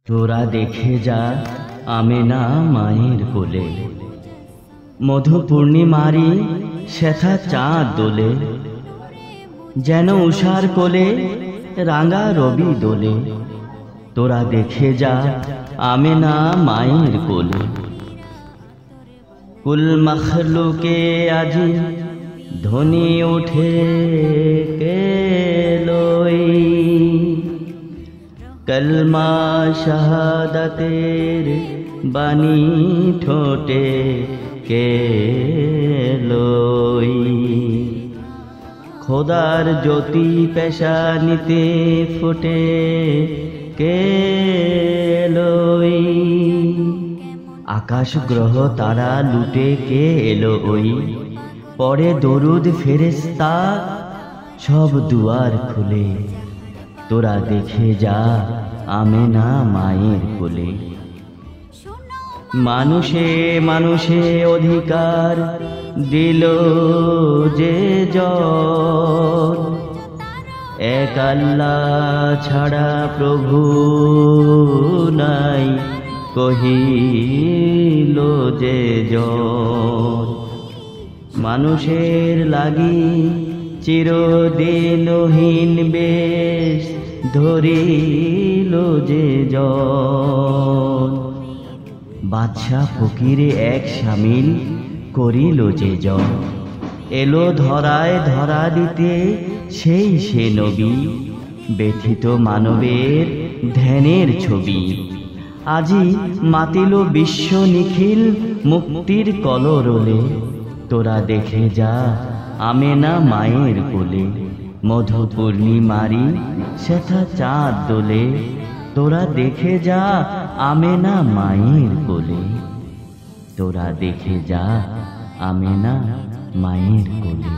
তোরা দেখে যা আমেনা মায়ের কোলে, মধু পূর্ণিমারি সেথা চাঁদ দোলে, যেন উষার কোলে রাঙা রবি দোলে। তোরা দেখে যা আমেনা মায়ের কোলে। কুল মখলুকে আজি ধ্বনি উঠে কে লই, কলমা শাহাদাতের বাণী ঠোঁটে কে লই। খোদার জ্যোতি পেশানিতে ফুটে কে লই। আকাশ গ্রহ তারা লুটে কে এলো ওই, পরে দরুদ ফেরেশতা সব দুয়ার খুলে। তোরা দেখে যা আমেনা মায়ের কোলে। মানুষে মানুষে অধিকার দিল যে জন, এক আল্লাহ ছাড়া প্রভু নাই কহিল যে জন। মানুষের লাগি চিরদিনহীন বেশ ধরিল যে জন। বাদশা ফকিরে এক শামিল করিল যে জন। এলো ধরায় ধরা দিতে সেই সে নবী, ব্যথিত মানবের ধ্যানের ছবি। আজি মাতিল বিশ্ব নিখিল মুক্তির কলরোলে। তোরা দেখে যা আমেনা মায়ের কোলে, মধু পূর্ণিমারি সেথা চাঁদ দোলে। তোরা দেখে যা আমেনা মায়ের কোলে। তোরা দেখে যা আমেনা মায়ের কোলে।